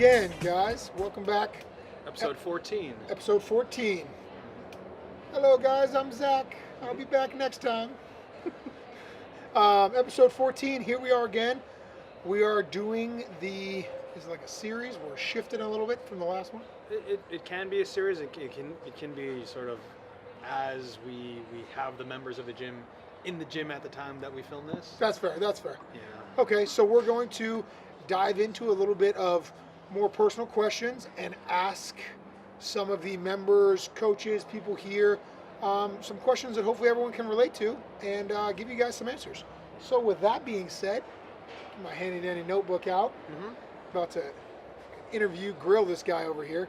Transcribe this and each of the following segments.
again, guys. Welcome back. Episode 14. Episode 14. Hello, guys. I'm Zach. I'll be back next time. Episode 14. Here we are again. We are doing is it like a series? We're shifting a little bit from the last one. It can be a series. It can be sort of as we have the members of the gym in the gym at the time that we film this. That's fair. That's fair. Yeah. Okay, so we're going to dive into a little bit of more personal questions and ask some of the members, coaches, people here, some questions that hopefully everyone can relate to, and give you guys some answers. So with that being said, get my handy dandy notebook out. About to grill this guy over here.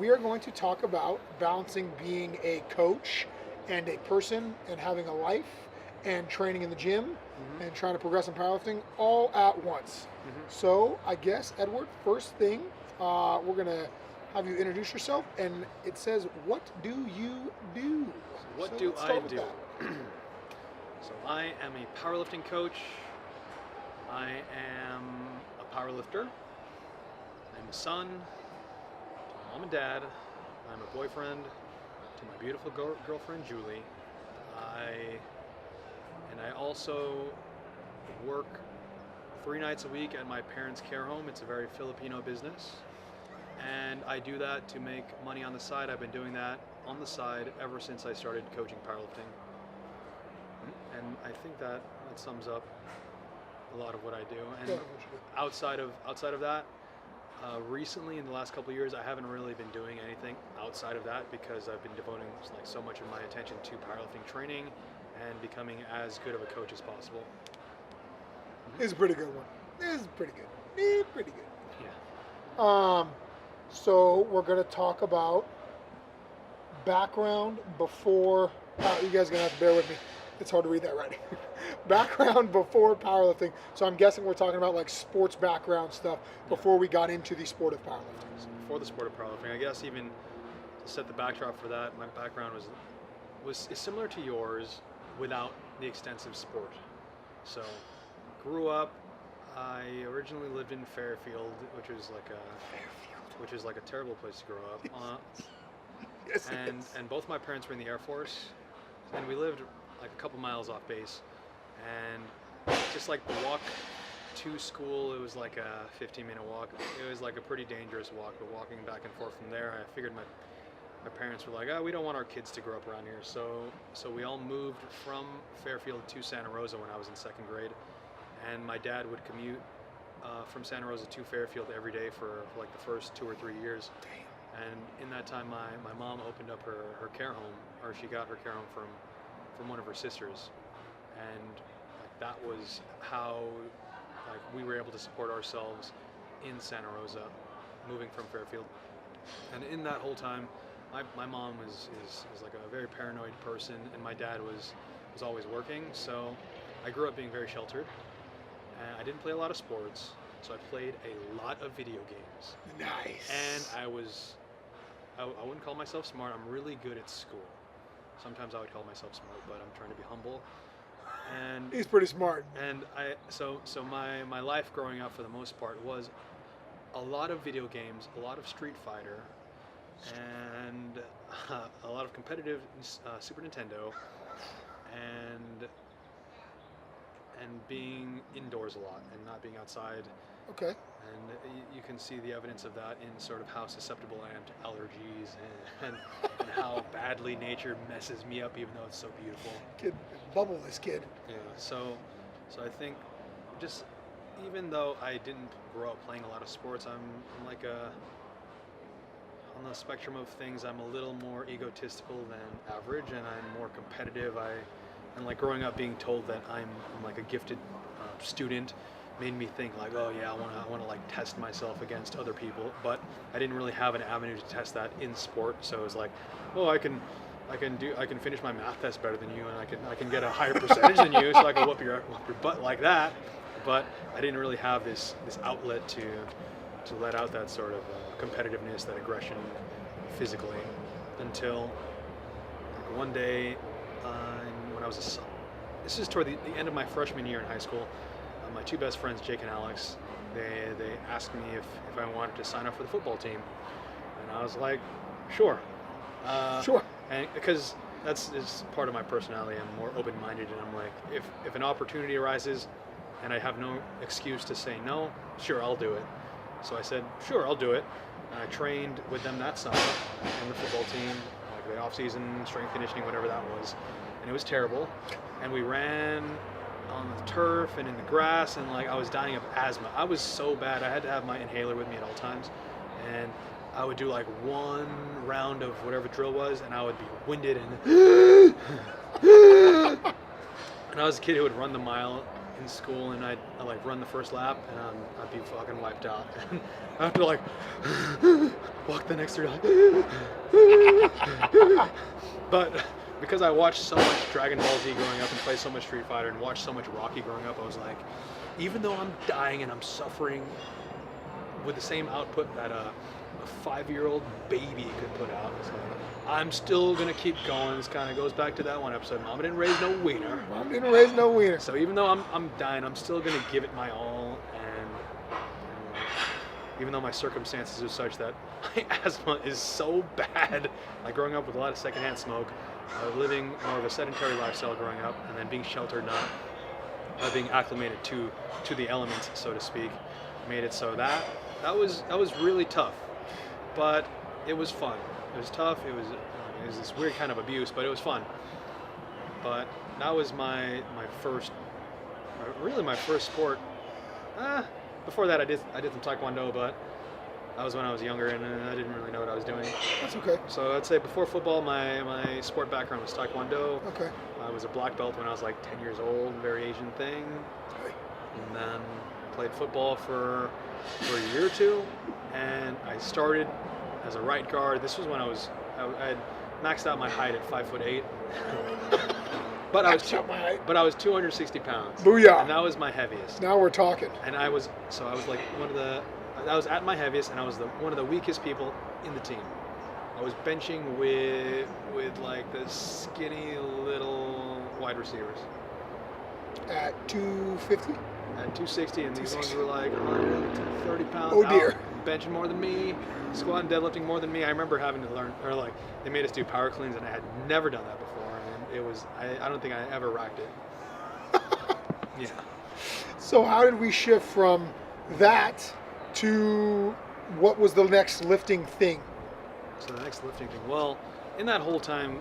We are going to talk about balancing being a coach and a person and having a life and training in the gym and trying to progress in powerlifting all at once. So I guess, Edward, first thing, we're going to have you introduce yourself, and it says, what do you do? What do I do? So I am a powerlifting coach. I am a powerlifter. I'm a son to mom and dad. I'm a boyfriend to my beautiful girlfriend, Julie. I also work 3 nights a week at my parents' care home. It's a very Filipino business. And I do that to make money on the side. I've been doing that on the side ever since I started coaching powerlifting. And I think that sums up a lot of what I do. And outside of that, recently in the last couple of years, I haven't really been doing anything outside of that because I've been devoting so much of my attention to powerlifting training and becoming as good of a coach as possible. It's a pretty good one. It's pretty good. It's pretty good. Yeah. So we're going to talk about background before. You guys are going to have to bear with me. It's hard to read that right. Background before powerlifting. So I'm guessing we're talking about like sports background stuff before we got into the sport of powerlifting. So before the sport of powerlifting, I guess even to set the backdrop for that, my background is similar to yours without the extensive sport. So grew up. I originally lived in Fairfield, which is like a terrible place to grow up. Yes, and both my parents were in the Air Force, and we lived like a couple miles off base. And just like the walk to school, it was like a 15-minute walk. It was like a pretty dangerous walk, but walking back and forth from there, I figured my parents were like, we don't want our kids to grow up around here. So we all moved from Fairfield to Santa Rosa when I was in 2nd grade. And my dad would commute from Santa Rosa to Fairfield every day for like the first 2 or 3 years. And in that time, my mom opened up her care home, or she got her care home from one of her sisters. And that was how we were able to support ourselves in Santa Rosa, moving from Fairfield. And in that whole time, my mom is like a very paranoid person, and my dad was always working. So I grew up being very sheltered. And I didn't play a lot of sports, so I played a lot of video games. Nice. And I wouldn't call myself smart. I'm really good at school. Sometimes I would call myself smart, but I'm trying to be humble. And he's pretty smart. And so my life growing up for the most part was a lot of video games, a lot of Street Fighter, and a lot of competitive Super Nintendo, and being indoors a lot and not being outside. Okay. And you can see the evidence of that in sort of how susceptible I am to allergies and how badly nature messes me up, even though it's so beautiful. Kid, bubble this kid. Yeah. So I think just even though I didn't grow up playing a lot of sports, I'm like on the spectrum of things, I'm a little more egotistical than average, and I'm more competitive. And like growing up being told that I'm like a gifted student made me think like, oh yeah, I want to like test myself against other people, but I didn't really have an avenue to test that in sport. So it was like, oh, I can finish my math test better than you, and I can get a higher percentage than you, so I can whoop your butt like that. But I didn't really have this outlet to let out that sort of competitiveness, that aggression physically, until like one day when I was this is toward the end of my freshman year in high school. My 2 best friends, Jake and Alex, they asked me if I wanted to sign up for the football team, and I was like, sure. Sure. And because is part of my personality, I'm more open-minded, and I'm like, if an opportunity arises and I have no excuse to say no, sure, I'll do it. So I said, sure, I'll do it. And I trained with them that summer in the football team, like the off-season strength conditioning, whatever that was. And it was terrible. And we ran on the turf and in the grass, and like I was dying of asthma. I was so bad. I had to have my inhaler with me at all times. And I would do like one round of whatever drill was, and I would be winded and and I was a kid who would run the mile in school, and I'd like run the first lap, and I'd be fucking wiped out. And I have to like walk the next 3 like but because I watched so much Dragon Ball Z growing up and played so much Street Fighter and watched so much Rocky growing up, I was like, even though I'm dying and I'm suffering with the same output that a 5-year-old baby could put out, so I'm still gonna keep going. This kind of goes back to that one episode, Mama didn't raise no wiener. Mom didn't raise no wiener. So even though I'm dying, I'm still gonna give it my all, and even though my circumstances are such that my asthma is so bad, like growing up with a lot of secondhand smoke, living more of a sedentary lifestyle growing up, and then being sheltered, not being acclimated to the elements, so to speak, made it so that was really tough. But it was fun. It was tough. It was this weird kind of abuse, but it was fun. But that was my first sport. Before that, I did some taekwondo, but that was when I was younger, and I didn't really know what I was doing. That's okay. So I'd say before football, my sport background was taekwondo. Okay. I was a black belt when I was like 10 years old, very Asian thing. And then played football for a year or two, and I started as a right guard. This was when I had maxed out my height at 5'8", but I was 260 pounds. Booyah! And that was my heaviest. Now we're talking. And I was like I was at my heaviest, and I was one of the weakest people in the team. I was benching with like the skinny little wide receivers. At 250? At 260, and these ones were like 130 pounds. Oh dear. Out, benching more than me, squatting, deadlifting more than me. I remember having to learn, or like they made us do power cleans, and I had never done that before, and it was I don't think I ever racked it. Yeah. So how did we shift from that to what was the next lifting thing? So the next lifting thing. Well, in that whole time,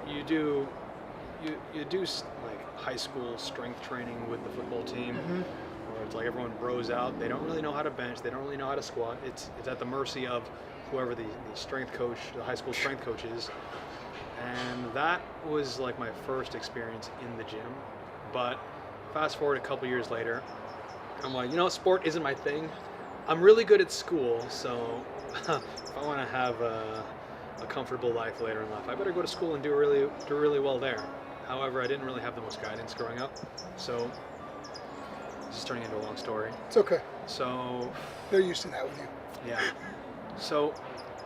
you do like high school strength training with the football team, where it's like everyone bros out. They don't really know how to bench. They don't really know how to squat. It's at the mercy of whoever the strength coach, the high school strength coach is. And that was like my first experience in the gym. But fast forward a couple years later, I'm like, sport isn't my thing. I'm really good at school, so if I want to have a comfortable life later in life, I better go to school and do really well there. However, I didn't really have the most guidance growing up, so this is turning into a long story. It's okay. So They're used to that with you. yeah. So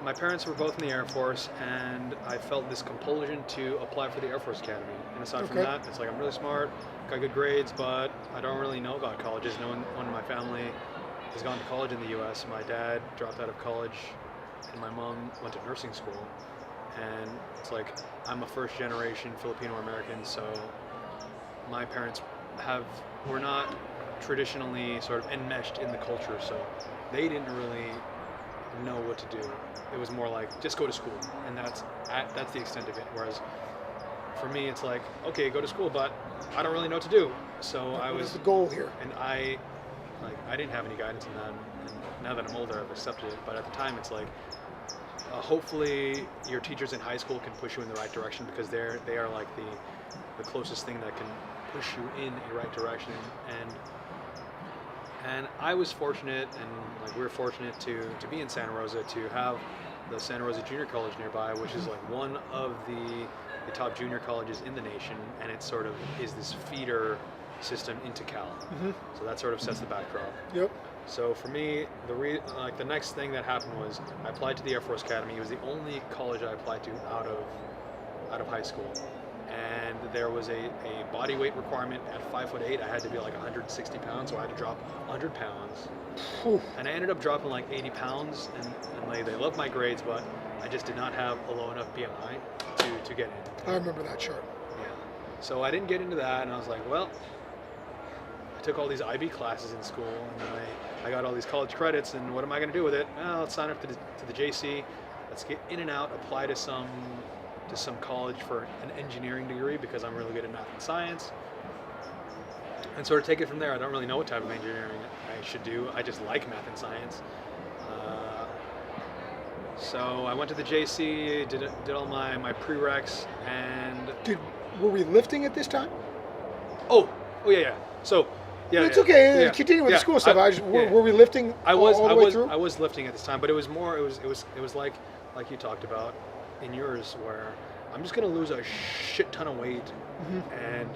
my parents were both in the Air Force, and I felt this compulsion to apply for the Air Force Academy. And aside from that, it's like I'm really smart, got good grades, but I don't really know about colleges. No one in my family has gone to college in the U.S. My dad dropped out of college, and my mom went to nursing school. And it's like I'm a first generation Filipino American, so my parents were not traditionally sort of enmeshed in the culture, so they didn't really know what to do. It was more like just go to school, and that's the extent of it. Whereas for me, it's like, okay, go to school, but I don't really know what to do. So What is the goal here? and I didn't have any guidance in that. And now that I'm older, I've accepted it. But at the time, it's like, hopefully your teachers in high school can push you in the right direction, because they are like the closest thing that can push you in a right direction. And I was fortunate, and like we're fortunate to be in Santa Rosa, to have the Santa Rosa Junior College nearby, which is like one of the top junior colleges in the nation, and it sort of is this feeder system into Cal. So that sort of sets the backdrop. Yep. So for me, the next thing that happened was I applied to the Air Force Academy. It was the only college I applied to out of high school, and there was a body weight requirement at 5'8". I had to be like 160 pounds, so I had to drop 100 pounds. Whew. And I ended up dropping like 80 pounds, and they loved my grades, but I just did not have a low enough BMI to get in. I remember that chart. Yeah. So I didn't get into that, and I was like, well, I took all these IB classes in school, and then I got all these college credits, and what am I going to do with it? Well, let's sign up to the JC. Let's get in and out, apply to some college for an engineering degree because I'm really good at math and science, and sort of take it from there. I don't really know what type of engineering I should do. I just like math and science. So I went to the JC, did all my prereqs, and were we lifting at this time? Oh yeah. So yeah, it's okay. Yeah. Continue with the school stuff. Were we lifting I way through? I was lifting at this time, but it was more. It was like you talked about in yours, where I'm just gonna lose a shit ton of weight and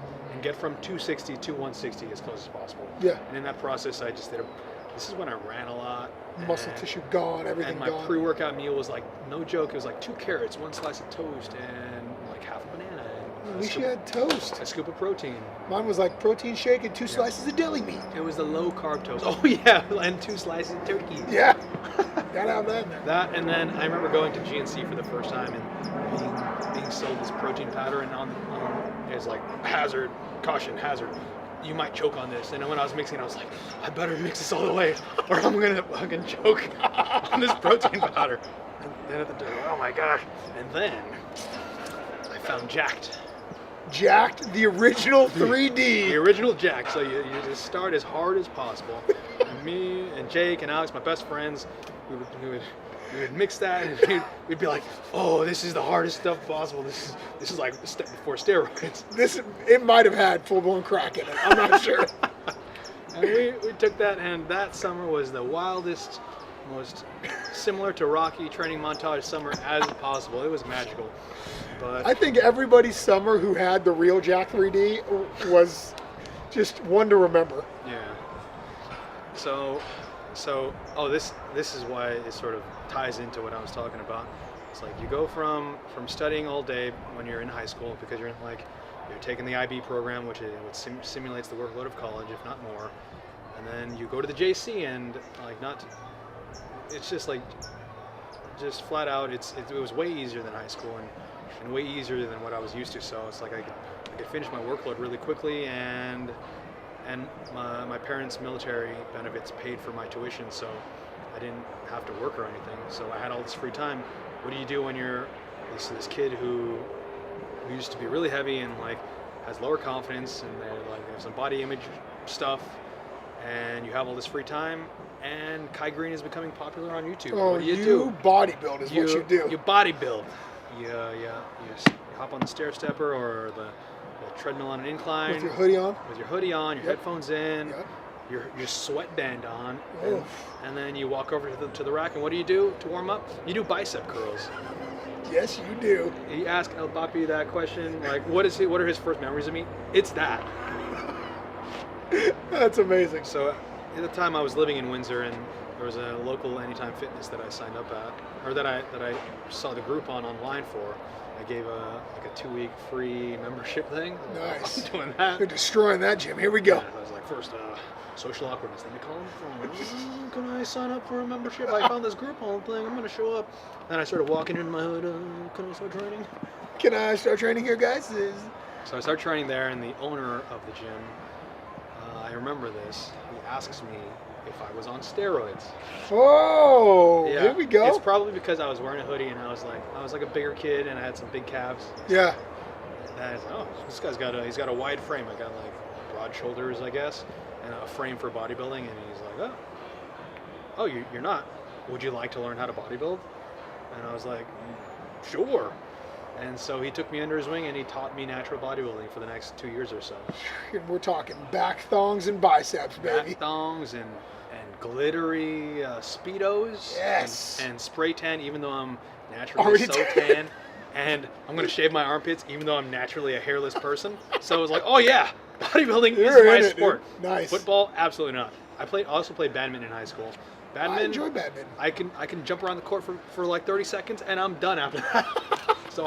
get from 260 to 160 as close as possible. Yeah. And in that process, I just did this is when I ran a lot. Muscle tissue gone, everything gone. And my pre-workout meal was like, no joke, it was like 2 carrots, 1 slice of toast, and like half a banana. At least you had toast. A scoop of protein. Mine was like protein shake and 2 slices of deli meat. It was the low carb toast. Oh yeah, and 2 slices of turkey. Yeah, gotta have that in there. That, and then I remember going to GNC for the first time and being sold this protein powder, and on it's like hazard, caution, hazard. You might choke on this. And when I was mixing it, I was like, I better mix this all the way, or I'm gonna fucking choke on this protein powder. And then at the door, oh my gosh. And then I found Jacked. Jacked, the original 3D. The original Jacked. So you just start as hard as possible. And me and Jake and Alex, my best friends, we would mix that, and we'd be like, oh, this is the hardest stuff possible. This is like a step before steroids. It might have had full-blown crack in it. I'm not sure. And we took that, and that summer was the wildest, most similar to Rocky training montage summer as possible. It was magical. But I think everybody's summer who had the real Jack 3D was just one to remember. Yeah. So this is why it sort of ties into what I was talking about. It's like you go from studying all day when you're in high school, because you're taking the IB program, which simulates the workload of college, if not more, and then you go to the JC, and it's just like flat out. It was way easier than high school, and way easier than what I was used to. So it's like I could finish my workload really quickly, and my parents' military benefits paid for my tuition, so I didn't have to work or anything. So I had all this free time. What do you do when you're this kid who used to be really heavy and like has lower confidence, and they have some body image stuff, and you have all this free time, and Kai Green is becoming popular on YouTube? Oh, what do you do? Bodybuild is what you do. You bodybuild. You hop on the stair stepper or the treadmill on an incline. With your hoodie on? With your hoodie on, your Yep. headphones in, Yep. your sweatband on, Oof. and then you walk over to the rack, and what do you do to warm up? You do bicep curls. Yes, you do. You ask El Papi that question, like, what are his first memories of me? It's that. That's amazing. So at the time I was living in Windsor, and there was a local Anytime Fitness that I signed up at, or that I saw the group online for. I gave a 2-week free membership thing. Nice. I'm doing that. You're destroying that gym. Here we go. Yeah, I was like, first, social awkwardness. Then they call him, can I sign up for a membership? I found this group home thing. I'm going to show up. Then I started walking in my hood. Can I start training? Can I start training here, guys? So I started training there, and the owner of the gym, I remember this. He asks me if I was on steroids. Oh, Yeah, here we go. It's probably because I was wearing a hoodie, and I was like a bigger kid, and I had some big calves. Yeah. And I was like, oh, this guy's got a wide frame. I got like broad shoulders, I guess, and a frame for bodybuilding. And he's like, oh, you're not. Would you like to learn how to bodybuild? And I was like, sure. And so he took me under his wing, and he taught me natural bodybuilding for the next 2 years or so. And we're talking back thongs and biceps, baby. Back thongs and glittery Speedos. Yes. And spray tan, even though I'm naturally Already so tan. And I'm going to shave my armpits, even though I'm naturally a hairless person. So it was like, oh yeah, bodybuilding You're is my in it, sport. dude. Nice. Football, absolutely not. I also played badminton in high school. I Badminton, enjoy badminton. I can jump around the court for like 30 seconds, and I'm done after that. So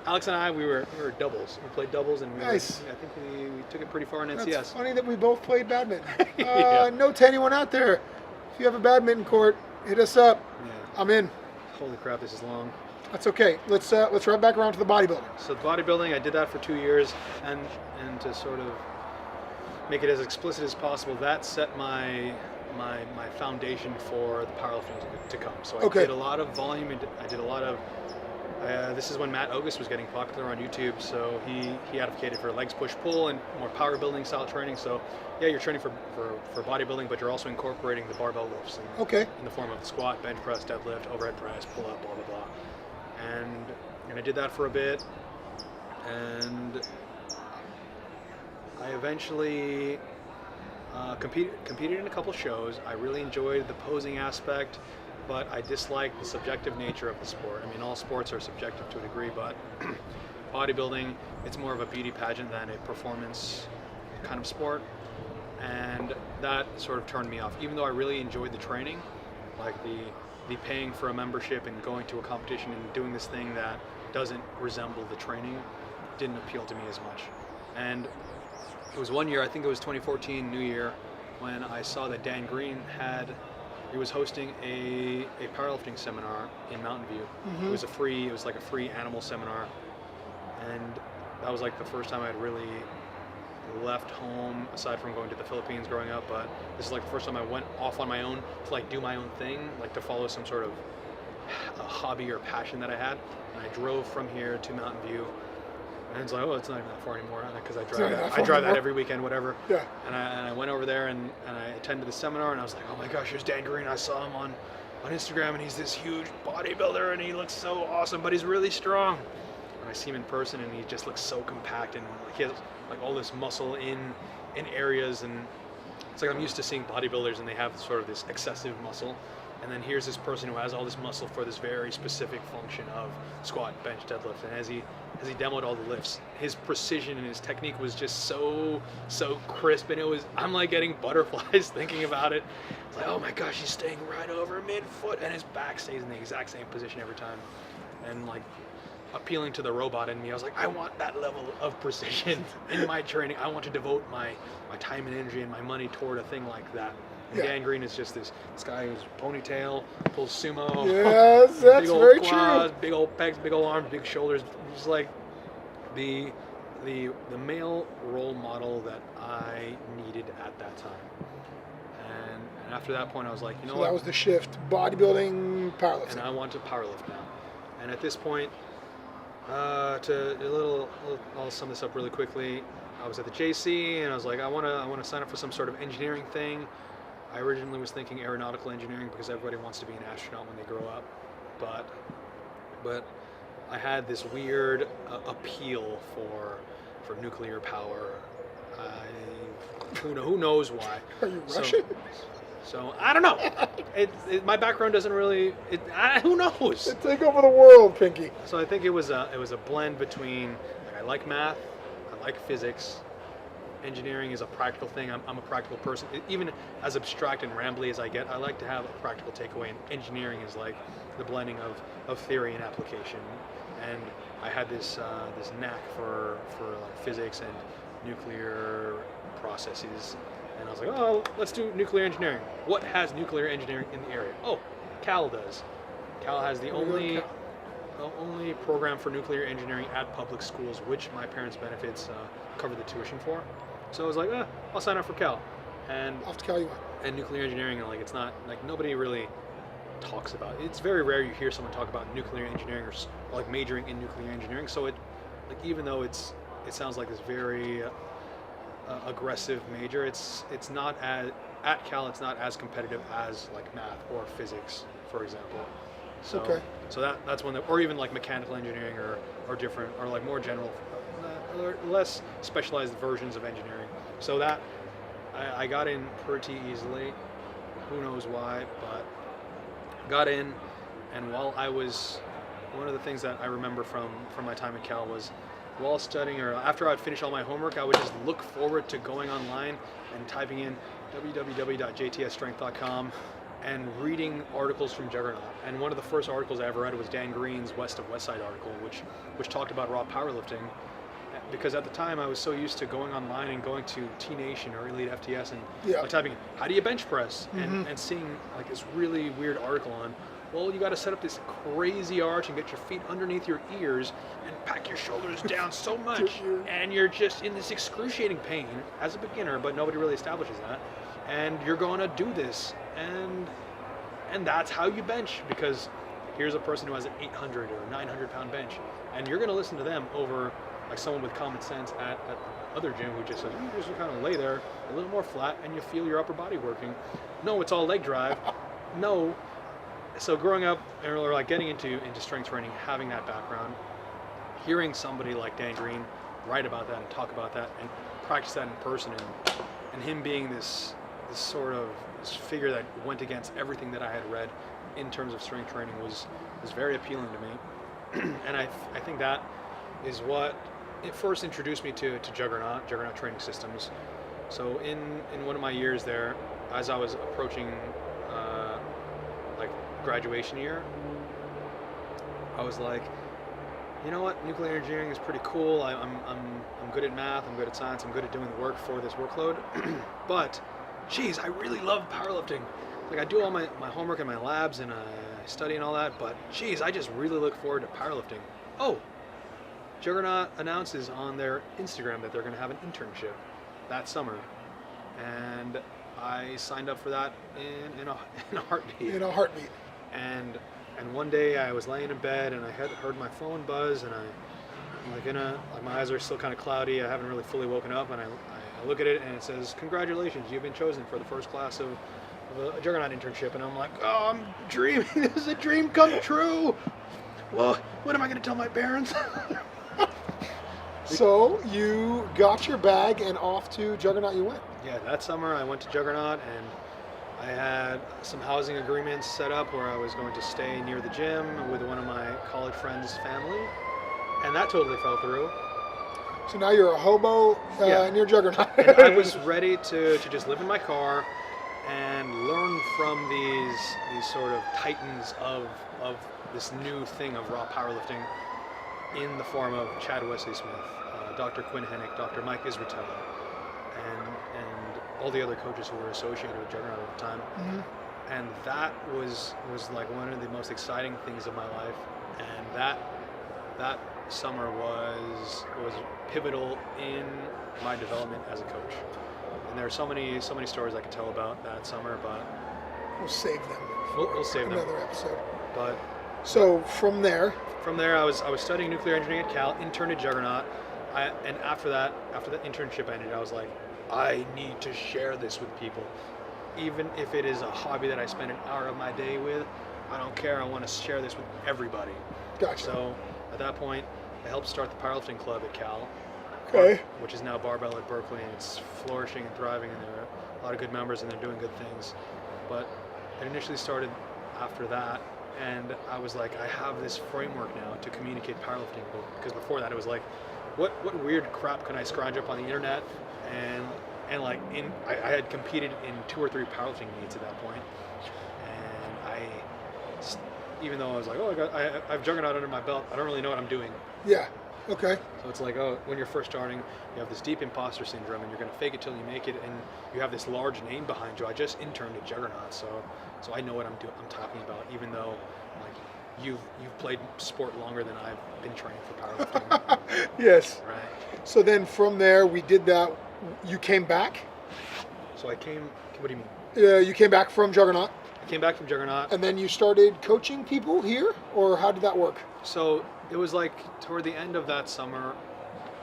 Alex and I, we were doubles. We played doubles, and Nice. I think we took it pretty far in NCS. That's funny that we both played badminton. Yeah. Note to anyone out there, if you have a badminton court, hit us up. Yeah. I'm in. Holy crap, this is long. That's okay. Let's wrap back around to the bodybuilding. So bodybuilding, I did that for 2 years, and to sort of make it as explicit as possible, that set my foundation for the powerlifting to come. So I did a lot of volume, and I did a lot of. This is when Matt August was getting popular on YouTube, so he advocated for legs push pull and more power building style training. So yeah, you're training for bodybuilding, but you're also incorporating the barbell lifts in the form of squat, bench press, deadlift, overhead press, pull up, blah blah blah. And I did that for a bit, and I eventually competed in a couple shows. I really enjoyed the posing aspect, but I dislike the subjective nature of the sport. I mean, all sports are subjective to a degree, but bodybuilding, it's more of a beauty pageant than a performance kind of sport. And that sort of turned me off. Even though I really enjoyed the training, like the paying for a membership and going to a competition and doing this thing that doesn't resemble the training didn't appeal to me as much. And it was one year, I think it was 2014 New Year, when I saw that Dan Green he was hosting a powerlifting seminar in Mountain View. Mm-hmm. It was like a free animal seminar, and that was like the first time I'd really left home, aside from going to the Philippines growing up. But this is like the first time I went off on my own to like do my own thing, like to follow some sort of a hobby or passion that I had. And I drove from here to Mountain View, and it's like, oh, it's not even that far anymore, because I drive that every weekend, whatever. Yeah. And I went over there and I attended the seminar, and I was like, oh my gosh, here's Dan Green. I saw him on Instagram, and he's this huge bodybuilder, and he looks so awesome, but he's really strong. And I see him in person, and he just looks so compact, and he has like all this muscle in areas, and it's like I'm used to seeing bodybuilders and they have sort of this excessive muscle, and then here's this person who has all this muscle for this very specific function of squat, bench, deadlift. And as he demoed all the lifts, his precision and his technique was just so crisp, and I'm like getting butterflies thinking about it. It's like, oh my gosh, he's staying right over mid-foot, and his back stays in the exact same position every time. And like, appealing to the robot in me, I was like, I want that level of precision in my training. I want to devote my time and energy and my money toward a thing like that. And Dan Green is just this guy who's ponytail, pulls sumo. Yes, that's big old very quads, true. big old pecs, big old arms, big shoulders. Just like the male role model that I needed at that time. And after that point, I was like, you know what? That was the shift: bodybuilding, powerlifting. And I want to powerlift now. And at this point, I'll sum this up really quickly. I was at the JC, and I was like, I want to sign up for some sort of engineering thing. I originally was thinking aeronautical engineering, because everybody wants to be an astronaut when they grow up, but I had this weird appeal for nuclear power. Who knows why? Are you Russian? So I don't know. My background doesn't really. Who knows? Take over the world, Pinky. So I think it was a blend between, like, I like math, I like physics. Engineering is a practical thing. I'm a practical person. Even as abstract and rambly as I get, I like to have a practical takeaway. And engineering is like the blending of theory and application. And I had this knack for like physics and nuclear processes. And I was like, oh, let's do nuclear engineering. What has nuclear engineering in the area? Oh, Cal does. Cal has the only program for nuclear engineering at public schools, which my parents' benefits cover the tuition for. So I was like, I'll sign up for Cal. And off to Cal you went. And nuclear engineering, like, it's not, like, nobody really talks about it. It's very rare you hear someone talk about nuclear engineering or like majoring in nuclear engineering. So even though it sounds like this very aggressive major, it's not at Cal, it's not as competitive as like math or physics, for example. So that's one or even like mechanical engineering or different, or like more general, or less specialized versions of engineering. So that I got in pretty easily. Who knows why, but got in. And while I was, one of the things that I remember from my time at Cal was, while studying or after I'd finish all my homework, I would just look forward to going online and typing in www.jtsstrength.com and reading articles from Juggernaut. And one of the first articles I ever read was Dan Green's West of West Side article, which talked about raw powerlifting. Because at the time I was so used to going online and going to T Nation or Elite FTS and like typing, how do you bench press? And seeing like this really weird article on, well, you got to set up this crazy arch and get your feet underneath your ears and pack your shoulders down so much, and you're just in this excruciating pain as a beginner, but nobody really establishes that. And you're going to do this, and that's how you bench, because here's a person who has an 800 or 900 pound bench, and you're going to listen to them over like someone with common sense at other gym who just says, you just kind of lay there a little more flat and you feel your upper body working. No, it's all leg drive. No. So growing up, or like getting into strength training, having that background, hearing somebody like Dan Green write about that and talk about that and practice that in person, and him being this sort of this figure that went against everything that I had read in terms of strength training was very appealing to me. And I think that is what it first introduced me to Juggernaut training systems. So in one of my years there, as I was approaching like graduation year, I was like, you know what, nuclear engineering is pretty cool. I'm good at math, I'm good at science, I'm good at doing the work for this workload. But geez, I really love powerlifting. Like I do all my homework in my labs and I study and all that, but geez, I just really look forward to powerlifting. Oh, Juggernaut announces on their Instagram that they're going to have an internship that summer, and I signed up for that in a heartbeat. In a heartbeat. And one day I was laying in bed and I had heard my phone buzz, and my eyes are still kind of cloudy. I haven't really fully woken up, and I look at it and it says, "Congratulations, you've been chosen for the first class of a Juggernaut internship." And I'm like, oh, I'm dreaming. This is a dream come true. Well, what am I going to tell my parents? So you got your bag and off to Juggernaut you went. Yeah, that summer I went to Juggernaut, and I had some housing agreements set up where I was going to stay near the gym with one of my college friends' family, and that totally fell through. So now you're a hobo near Juggernaut. And I was ready to just live in my car and learn from these sort of titans of this new thing of raw powerlifting in the form of Chad Wesley Smith, Dr. Quinn Hennick, Dr. Mike Israetel, and all the other coaches who were associated with Juggernaut at the time. And that was like one of the most exciting things of my life. And that summer was pivotal in my development as a coach. And there are so many stories I could tell about that summer, but we'll save them. We'll save them. Another episode. But so from there, I was studying nuclear engineering at Cal, interned at Juggernaut, and after that internship ended, I was like, I need to share this with people, even if it is a hobby that I spend an hour of my day with. I don't care. I want to share this with everybody. Gotcha. So at that point, I helped start the powerlifting club at Cal, which is now Barbell at Berkeley, and it's flourishing and thriving, and there are a lot of good members, and they're doing good things. But it initially started after that. And I was like, I have this framework now to communicate powerlifting, because before that it was like, what weird crap can I scrounge up on the internet? And like I had competed in 2 or 3 powerlifting meets at that point, and even though I was like, oh, I have Juggernaut under my belt, I don't really know what I'm doing. Yeah. Okay. So it's like, oh, when you're first starting, you have this deep imposter syndrome, and you're going to fake it till you make it, and you have this large name behind you. I just interned at Juggernaut, so I know what I'm talking about, even though like you've played sport longer than I've been trained for powerlifting. Yes. Right. So then from there, we did that. You came back? So I came, what do you mean? You came back from Juggernaut? I came back from Juggernaut. And then you started coaching people here, or how did that work? So it was like toward the end of that summer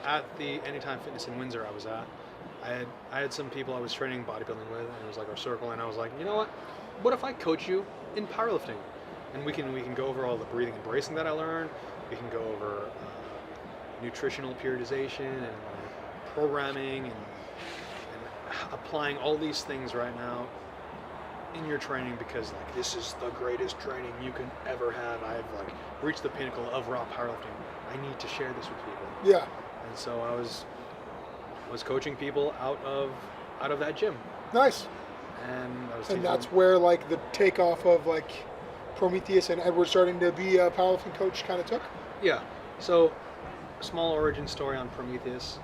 at the Anytime Fitness in Windsor I was at, I had some people I was training bodybuilding with, and it was like our circle, and I was like, you know what if I coach you in powerlifting? And we can go over all the breathing and bracing that I learned. We can go over nutritional periodization and programming and applying all these things right now in your training, because like this is the greatest training you can ever have. I've like reached the pinnacle of raw powerlifting. I need to share this with people. Yeah. And so I was coaching people out of that gym. Nice. and I was And teaching that's them. where like the takeoff of like Prometheus and Edward starting to be a powerlifting coach kind of took. Yeah. So, small origin story on Prometheus.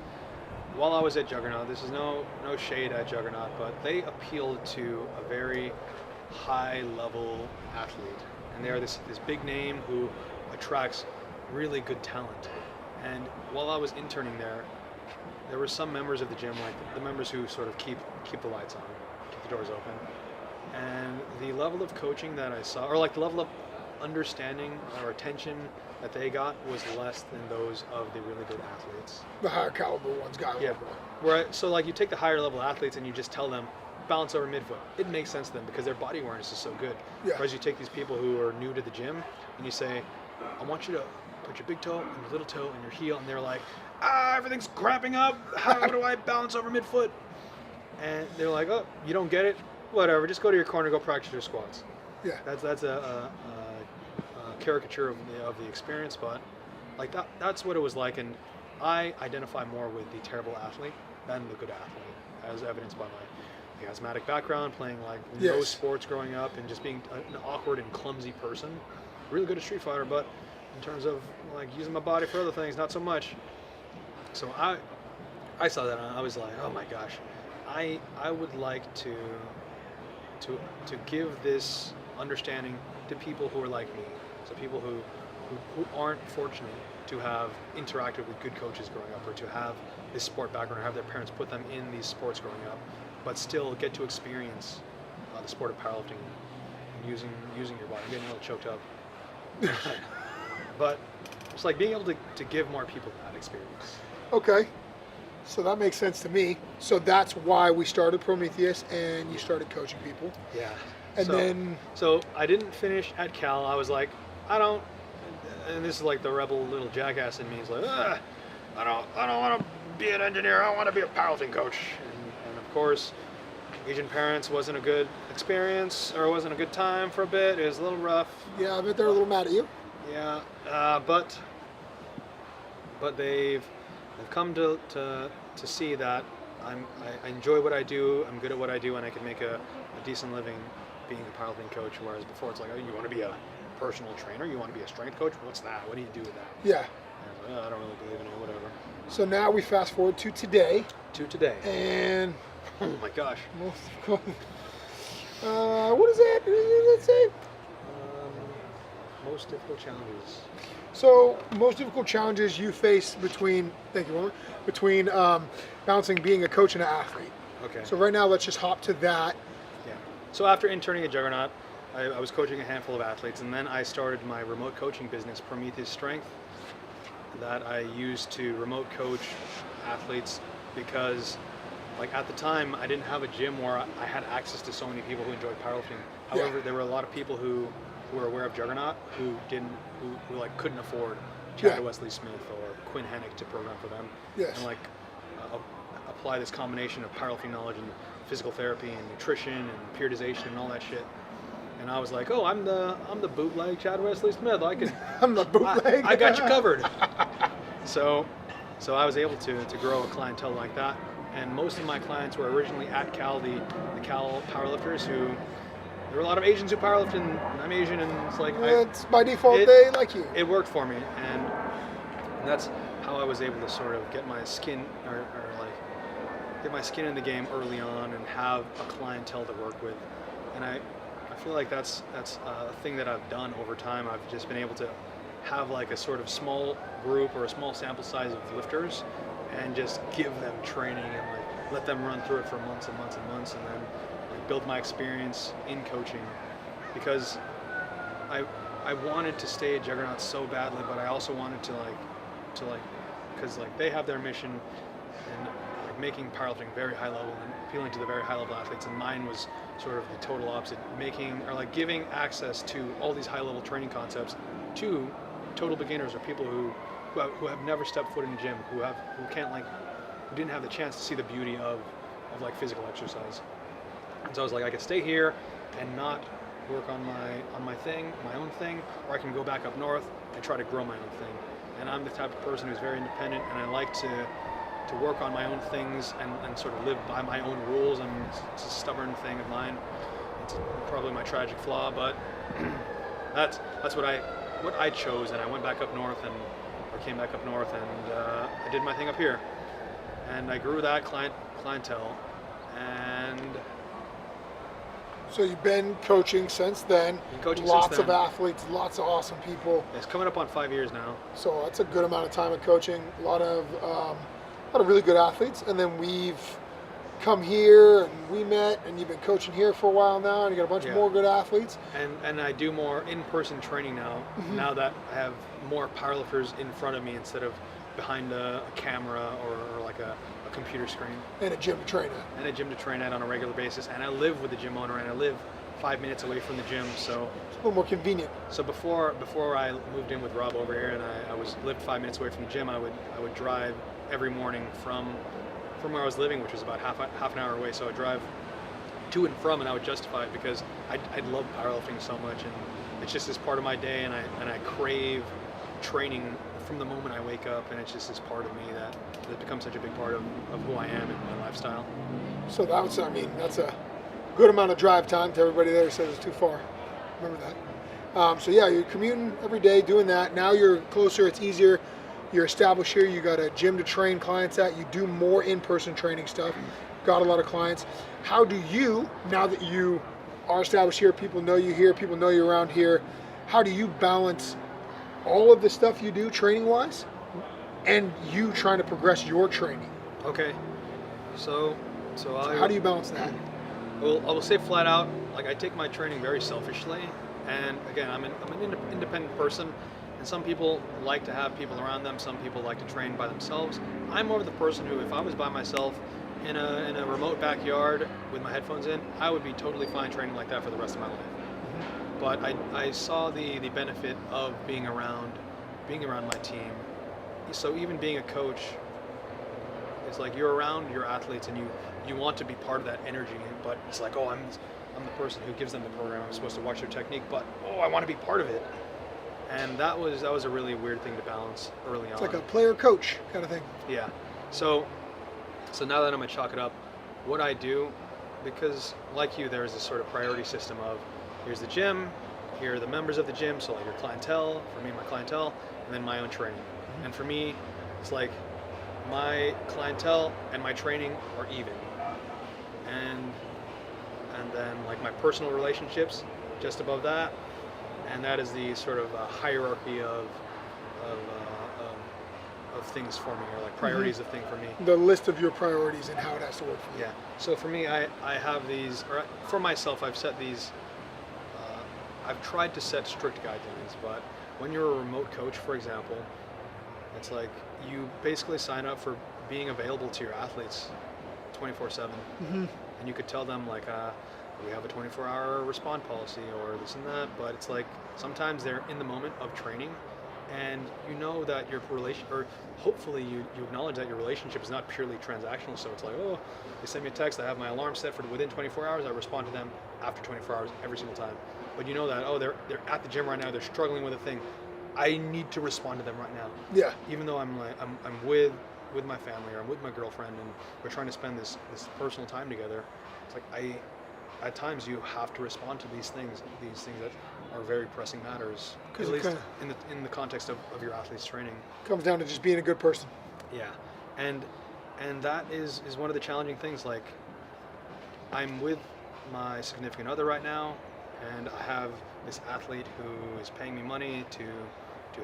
While I was at Juggernaut, this is no shade at Juggernaut, but they appealed to a very high level athlete, and they are this big name who attracts really good talent. And while I was interning there were some members of the gym, like the members who sort of keep the lights on, keep the doors open, and the level of coaching that I saw, or like the level of understanding or attention that they got, was less than those of the really good athletes. The higher caliber ones got a Yeah. little more. Right. So like you take the higher level athletes and you just tell them balance over midfoot. It makes sense to them because their body awareness is so good. Yeah. Whereas you take these people who are new to the gym and you say, I want you to put your big toe and your little toe and your heel, and they're like, everything's cramping up. How do I balance over midfoot? And they're like, oh, you don't get it? Whatever. Just go to your corner, go practice your squats. Yeah. That's a caricature of the experience, but like that's what it was like. And I identify more with the terrible athlete than the good athlete, as evidenced by my asthmatic background, playing like no Yes. sports growing up, and just being an awkward and clumsy person. Really good at Street Fighter, but in terms of like using my body for other things, not so much. So I saw that and I was like, oh my gosh, I would like to give this understanding to people who are like me. So people who aren't fortunate to have interacted with good coaches growing up, or to have this sport background, or have their parents put them in these sports growing up, but still get to experience the sport of powerlifting and using your body. I'm getting a little choked up. But it's like being able to give more people that experience. Okay. So that makes sense to me. So that's why we started Prometheus and you started coaching people. Yeah. And then So I didn't finish at Cal. I was like, and this is like the rebel little jackass in me. He's like, I don't want to be an engineer. I want to be a powerlifting coach. And of course, Asian parents wasn't a good experience, or wasn't a good time for a bit. It was a little rough. yeah, I bet they're a little mad at you. Yeah, but they've come to see that I enjoy what I do. I'm good at what I do, and I can make a decent living being a powerlifting coach. Whereas before, it's like, oh, you want to be a personal trainer? You want to be a strength coach? What's that? What do you do with that? Yeah. And I was like, oh, I don't really believe in it. Whatever. So now we fast forward to today. To today. And Oh my gosh. what is that? Let's say. Most difficult challenges. So most difficult challenges you face between, thank you, Warren, between balancing being a coach and an athlete. Okay. So right now, let's just hop to that. Yeah. So after interning at Juggernaut, I was coaching a handful of athletes, and then I started my remote coaching business, Prometheus Strength, that I used to remote coach athletes because, like, at the time, I didn't have a gym where I had access to so many people who enjoyed powerlifting. However, Yeah. there were a lot of people who were aware of Juggernaut who like couldn't afford Chad Yeah. Wesley Smith or Quinn Hennick to program for them. Yes. And like apply this combination of powerlifting knowledge and physical therapy and nutrition and periodization and all that shit. And I was like, oh, I'm the bootleg Chad Wesley Smith. I can I'm the bootleg. I got you covered. So I was able to grow a clientele like that. And most of my clients were originally at Cal, the Cal powerlifters, who there were a lot of Asians who powerlift, and I'm Asian, and it's like It's by default it- they like you. it worked for me, and that's how I was able to sort of get my skin or like get my skin in the game early on and have a clientele to work with. And I feel like that's a thing that I've done over time. I've just been able to have like a sort of small group or a small sample size of lifters and just give them training and like let them run through it for months and months and months, and then like build my experience in coaching, because I wanted to stay at Juggernaut so badly, but I also wanted to because like they have their mission and like making powerlifting very high level and appealing to the very high level athletes, and mine was sort of the total opposite, making or like giving access to all these high level training concepts to total beginners or people who have never stepped foot in the gym, who didn't have the chance to see the beauty of like physical exercise. And so I was like, I could stay here and not work on my own thing, or I can go back up north and try to grow my own thing. And I'm the type of person who's very independent, and I like to to work on my own things and sort of live by my own rules. I mean, it's a stubborn thing of mine. It's probably my tragic flaw, but that's what I chose, and I went back up north or came back up north, and I did my thing up here, and I grew that clientele, and So you've been coaching since then. Lots of athletes, lots of awesome people. It's coming up on 5 years now. So that's a good amount of time of coaching. A lot of really good athletes, and then we've come here and we met, and you've been coaching here for a while now, and you got a bunch more good athletes. And I do more in-person training now. Now that I have more powerlifters in front of me instead of behind a camera or like a computer screen. And a gym to train at. And a gym to train at on a regular basis. And I live with the gym owner, and I live 5 minutes away from the gym, so it's a little more convenient. So before I moved in with Rob over here, and I lived 5 minutes away from the gym, I would drive every morning from where I was living, which was about half an hour away. So I'd drive to and from, and I would justify it because I love powerlifting so much, and it's just this part of my day, and I crave training from the moment I wake up, and it's just this part of me that becomes such a big part of who I am and my lifestyle. So that's a good amount of drive time to everybody there who says it's too far. Remember that. So yeah, you're commuting every day doing that. Now you're closer, it's easier. You're established here, you got a gym to train clients at, you do more in-person training stuff, got a lot of clients. How do you, now that you are established here, people know you here, people know you around here, how do you balance all of the stuff you do training-wise and you trying to progress your training? Okay, so how do you balance that? Well, I will say flat out, like, I take my training very selfishly, and again, I'm an independent person, and some people like to have people around them, some people like to train by themselves. I'm more of the person who, if I was by myself in a remote backyard with my headphones in, I would be totally fine training like that for the rest of my life. But I saw the benefit of being around my team. So even being a coach, it's like you're around your athletes and you want to be part of that energy, but it's like, oh, I'm the person who gives them the program, I'm supposed to watch their technique, but I want to be part of it. And that was a really weird thing to balance early on. It's like a player coach kind of thing. Yeah. So now that I'm gonna chalk it up, what I do, because like you, there's this sort of priority system of, here's the gym, here are the members of the gym, so like your clientele, for me, my clientele, and then my own training. And for me, it's like my clientele and my training are even. And then like my personal relationships just above that, and that is the sort of hierarchy of things for me, or like priorities of things for me. The list of your priorities and how it has to work for you. Yeah. So for me, I have these, or for myself, I've set these. I've tried to set strict guidelines, but when you're a remote coach, for example, it's like you basically sign up for being available to your athletes 24/7, and you could tell them like, we have a 24-hour respond policy or this and that, but it's like sometimes they're in the moment of training, and you know that your relation, or hopefully you acknowledge that your relationship is not purely transactional. So it's like, oh, they send me a text, I have my alarm set for within 24 hours, I respond to them after 24 hours every single time. But you know that, oh, they're at the gym right now, they're struggling with a thing, I need to respond to them right now. Yeah. Even though I'm with my family, or I'm with my girlfriend, and we're trying to spend this personal time together. It's like at times you have to respond to these things that are very pressing matters, at least in the context of your athlete's training. Comes down to just being a good person. Yeah, and that is one of the challenging things. Like, I'm with my significant other right now, and I have this athlete who is paying me money to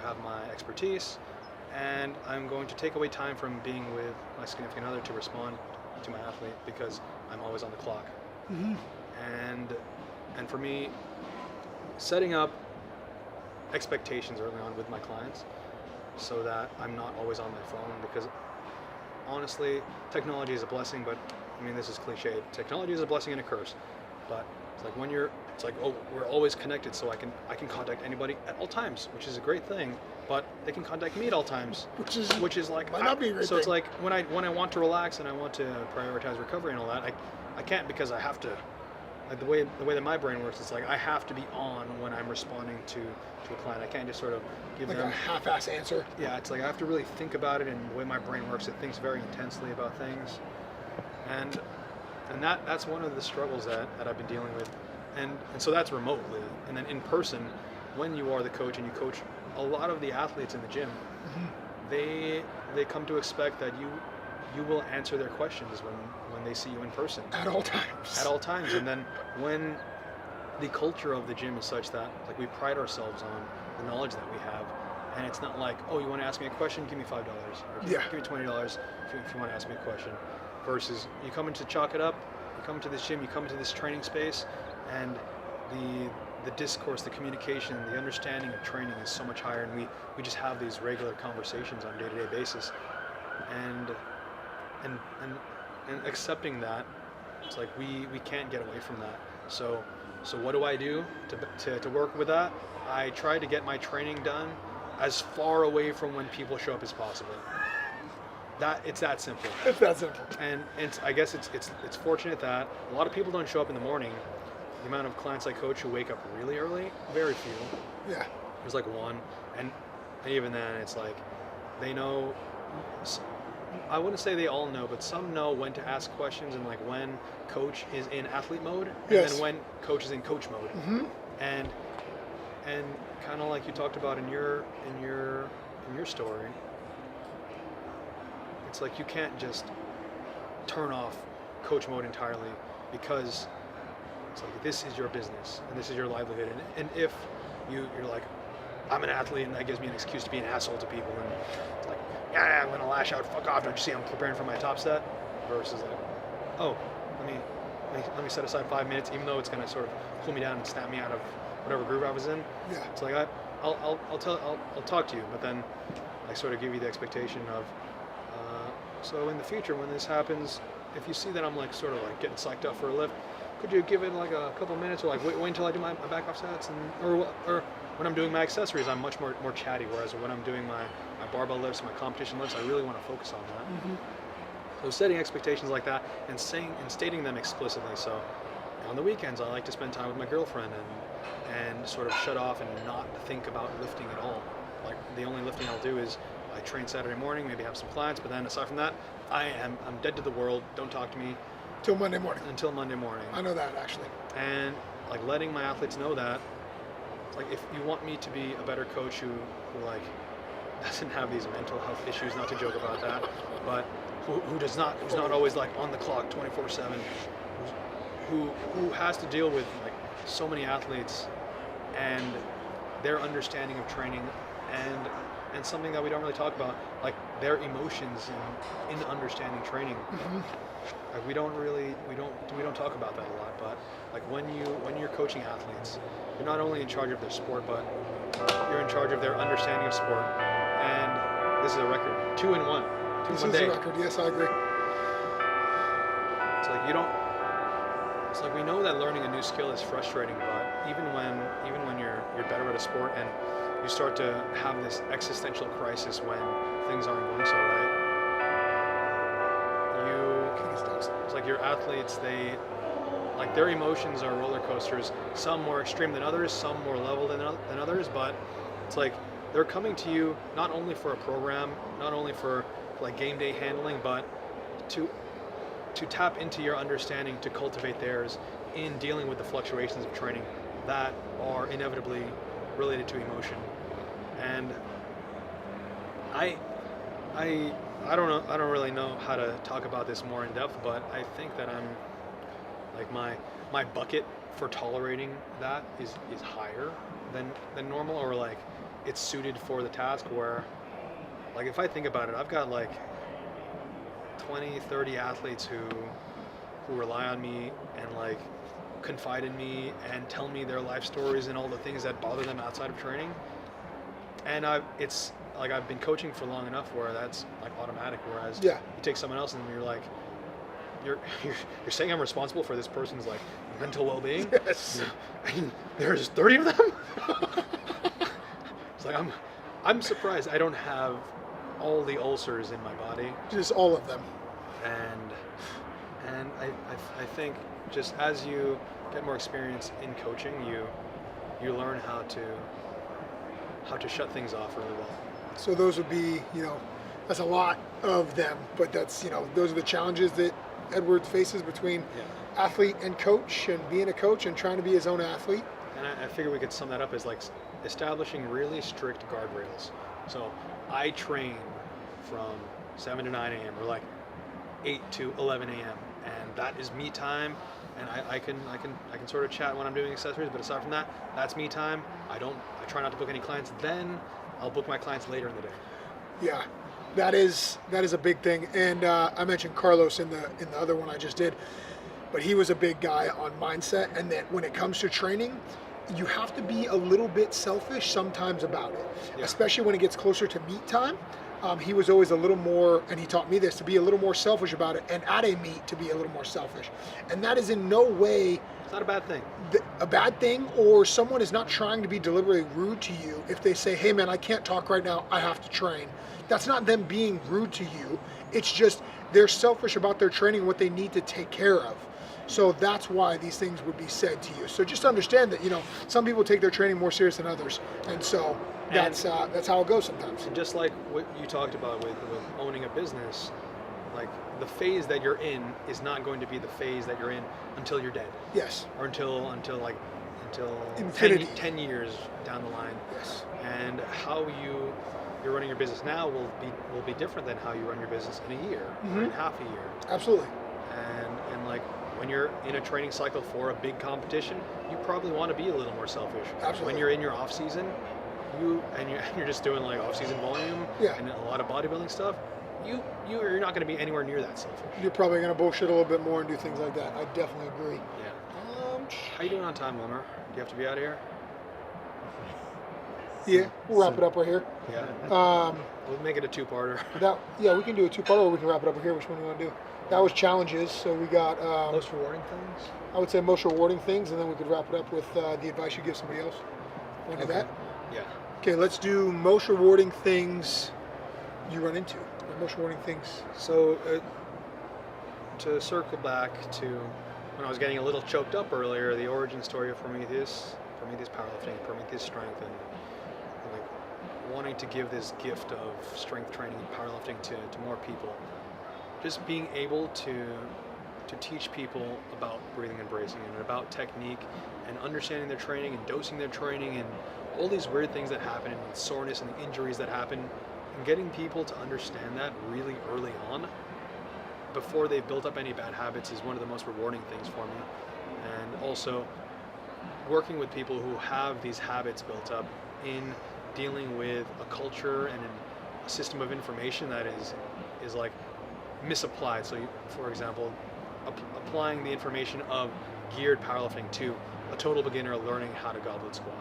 have my expertise, and I'm going to take away time from being with my significant other to respond to my athlete because I'm always on the clock. And for me, setting up expectations early on with my clients so that I'm not always on my phone, because honestly, technology is a blessing, but I mean, this is cliche. Technology is a blessing and a curse, but it's like it's like, oh, we're always connected, so I can contact anybody at all times, which is a great thing, but they can contact me at all times, which is like, might not be a great so thing. It's like when I want to relax and I want to prioritize recovery and all that, I can't, because I have to like the way that my brain works, it's like I have to be on when I'm responding to a client. I can't just sort of give Like them a half-ass answer. Yeah, it's like I have to really think about it, and the way my brain works, it thinks very intensely about things, and that's one of the struggles that I've been dealing with, and so that's remotely, and then in person, when you are the coach and you coach a lot of the athletes in the gym, they come to expect that you will answer their questions when they see you in person. At all times. At all times. And then when the culture of the gym is such that like we pride ourselves on the knowledge that we have, and it's not like, oh, you want to ask me a question? Give me $5. Or Yeah. give me $20 if you want to ask me a question. Versus you come in to chalk it up, you come to this gym, you come into this training space, and the discourse, the communication, the understanding of training is so much higher, and we just have these regular conversations on a day-to-day basis, and accepting that, it's like we can't get away from that. So what do I do to work with that? I try to get my training done as far away from when people show up as possible. It's that simple. It's that simple. And I guess it's fortunate that a lot of people don't show up in the morning. The amount of clients I coach who wake up really early, very few. Yeah. There's like one, and even then, it's like they know. I wouldn't say they all know, but some know when to ask questions and like when coach is in athlete mode, and Yes. then when coach is in coach mode. And kind of like you talked about in your story, it's like you can't just turn off coach mode entirely, because it's like this is your business and this is your livelihood, and if you're like, I'm an athlete and that gives me an excuse to be an asshole to people, and it's like, yeah, I'm gonna lash out, fuck off, don't you see I'm preparing for my top set, versus like, oh, let me set aside 5 minutes, even though it's gonna sort of pull me down and snap me out of whatever groove I was in. Yeah. It's like I'll talk to you, but then I sort of give you the expectation of, so in the future when this happens, if you see that I'm like sort of like getting psyched up for a lift, could you give it like a couple minutes, or like wait until I do my back off sets, and or when I'm doing my accessories, I'm much more chatty, whereas when I'm doing my barbell lifts, my competition lifts, I really want to focus on that. So setting expectations like that and stating them explicitly. So on the weekends, I like to spend time with my girlfriend and sort of shut off and not think about lifting at all. Like the only lifting I'll do is I train Saturday morning, maybe have some clients, but then aside from that, I'm dead to the world. Don't talk to me Till Monday morning. until Monday morning. I know that, actually. And like letting my athletes know that, like if you want me to be a better coach who like doesn't have these mental health issues, not to joke about that, but who's not always like on the clock 24/7, who has to deal with like so many athletes and their understanding of training, and something that we don't really talk about, like their emotions in understanding training. Like we don't talk about that a lot, but like when you're coaching athletes, you're not only in charge of their sport, but you're in charge of their understanding of sport. And this is a record, 2-in-1. This One is day. a record. Yes, I agree. It's like it's like we know that learning a new skill is frustrating, but even when you're better at a sport and you start to have this existential crisis when things aren't going so right, it's like your athletes, their emotions are roller coasters, some more extreme than others, some more level than others, but it's like they're coming to you not only for a program, not only for like game day handling, but to tap into your understanding, to cultivate theirs in dealing with the fluctuations of training that are inevitably related to emotion. And I don't really know how to talk about this more in depth, but I think that I'm like my bucket for tolerating that is higher than normal, or like it's suited for the task, where like if I think about it, I've got like 20-30 athletes who rely on me and like confide in me and tell me their life stories and all the things that bother them outside of training. And it's like I've been coaching for long enough where that's like automatic, whereas you take someone else and you're like, you're saying I'm responsible for this person's like mental well-being. Yes. And there's 30 of them. It's like I'm surprised I don't have all the ulcers in my body. Just all of them. And I think just as you get more experience in coaching, you learn how to shut things off really well. So those would be, that's a lot of them, but that's, those are the challenges that Edward faces between athlete and coach, and being a coach and trying to be his own athlete. And I figure we could sum that up as like establishing really strict guardrails. So I train from 7 to 9 a.m. or like 8 to 11 a.m. and that is me time. And I can sort of chat when I'm doing accessories, but aside from that, that's me time. I try not to book any clients. Then I'll book my clients later in the day. Yeah, that is a big thing. And I mentioned Carlos in the other one I just did, but he was a big guy on mindset. And that when it comes to training, you have to be a little bit selfish sometimes about it, especially when it gets closer to meet time. He was always a little more, and he taught me this, to be a little more selfish about it, and at a meet to be a little more selfish. And that is in no way It's not a bad thing. a bad thing, or someone is not trying to be deliberately rude to you if they say, hey man, I can't talk right now, I have to train. That's not them being rude to you. It's just they're selfish about their training and what they need to take care of. So that's why these things would be said to you. So just understand that, some people take their training more serious than others. And so that's how it goes sometimes. And just like what you talked about with owning a business, like the phase that you're in is not going to be the phase that you're in until you're dead. Yes. Or until Infinity. 10 years down the line. Yes. And how you're running your business now will be different than how you run your business in a year or in half a year. Absolutely. And like when you're in a training cycle for a big competition, you probably want to be a little more selfish. Absolutely. When you're in your off season, you're just doing like off season volume and a lot of bodybuilding stuff, you're not going to be anywhere near that selfish. You're probably going to bullshit a little bit more and do things like that. I definitely agree. Yeah. How you doing on time, Wilmer? Do you have to be out of here? Yeah, we'll wrap it up right here. Yeah. We'll make it a two-parter. We can do a two-parter, or we can wrap it up here. Which one do you want to do? That was challenges, so we got... Most rewarding things? I would say most rewarding things, and then we could wrap it up with the advice you give somebody else. Want to do that? Yeah. Okay, let's do most rewarding things you run into. Or most rewarding things. So, to circle back to when I was getting a little choked up earlier, the origin story of Prometheus powerlifting, Prometheus strength, and like wanting to give this gift of strength training and powerlifting to more people. Just being able to teach people about breathing and bracing and about technique and understanding their training and dosing their training and all these weird things that happen and soreness and the injuries that happen, and getting people to understand that really early on before they've built up any bad habits is one of the most rewarding things for me. And also working with people who have these habits built up in dealing with a culture and a system of information that is like misapplied. So for example, applying the information of geared powerlifting to a total beginner learning how to goblet squat.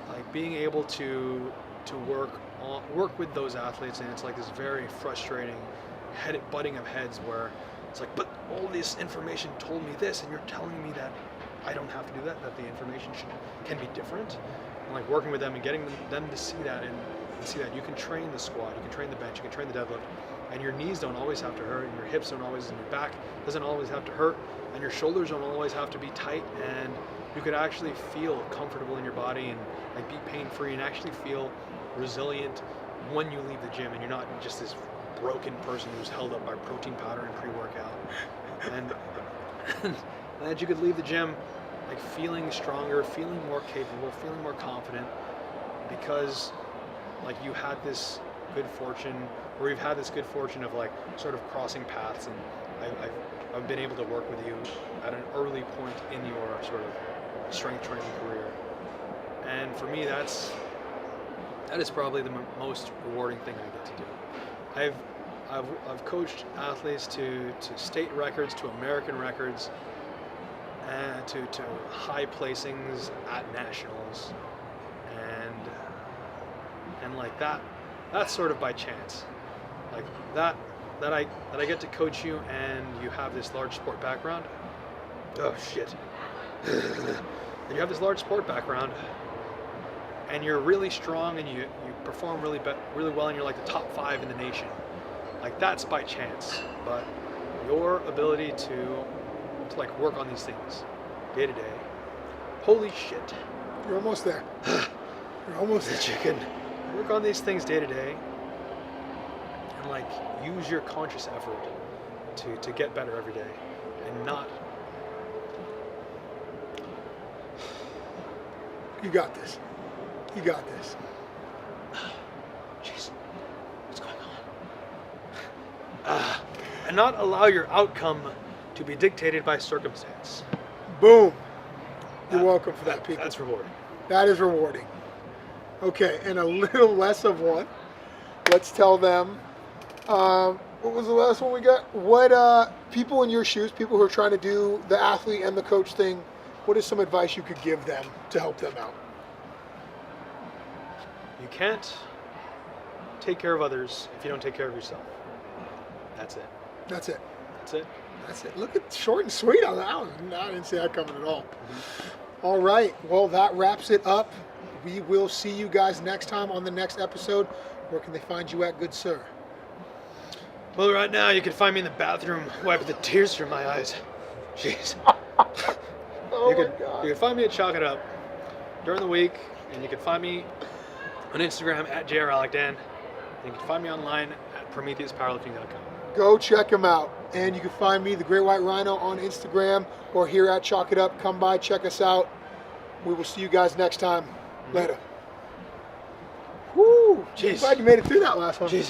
Like being able to work with those athletes, and it's like this very frustrating butting of heads where it's like, but all this information told me this, and you're telling me that I don't have to do that the information can be different. And like working with them and getting them to see that and see that you can train the squat, you can train the bench, you can train the deadlift, and your knees don't always have to hurt, and your hips don't always, and your back doesn't always have to hurt, and your shoulders don't always have to be tight, and you could actually feel comfortable in your body and like be pain-free and actually feel resilient when you leave the gym, and you're not just this broken person who's held up by protein powder and pre-workout, and that you could leave the gym like feeling stronger, feeling more capable, feeling more confident, because like you had this good fortune, or you've had this good fortune of like sort of crossing paths, and I've been able to work with you at an early point in your sort of strength training career. And for me, that is probably the most rewarding thing I get to do. I've coached athletes to state records, to American records, and to high placings at nationals, and like that's sort of by chance. Like that I get to coach you, and you have this large sport background. Oh shit. And you have this large sport background, and you're really strong, and you perform really well, and you're like the top 5 in the nation. Like that's by chance, but your ability to to like work on these things day to day. Holy shit. You're almost there. You're almost The there. chicken. Work on these things day to day and like use your conscious effort to get better every day and not. You got this. You got this. Jeez, what's going on? And not allow your outcome to be dictated by circumstance. Boom. You're welcome for that, people. That's rewarding. That is rewarding. Okay, and a little less of one. Let's tell them. What was the last one we got? What people in your shoes, people who are trying to do the athlete and the coach thing, what is some advice you could give them to help them out? You can't take care of others if you don't take care of yourself. That's it. That's it. That's it. That's it. Look at short and sweet on that one. No, I didn't see that coming at all. All right. Well, that wraps it up. We will see you guys next time on the next episode. Where can they find you at, good sir? Well, right now you can find me in the bathroom wiping the tears from my eyes. Jeez. Oh you my can God. you can find me at Chalk It Up during the week, and you can find me on Instagram at @JRAlicdan. And you can find me online at PrometheusPowerlifting.com. Go check him out. And you can find me, the Great White Rhino, on Instagram or here at Chalk It Up. Come by, check us out. We will see you guys next time. Later. Woo! Jeez. Glad you made it through that last one. Jesus.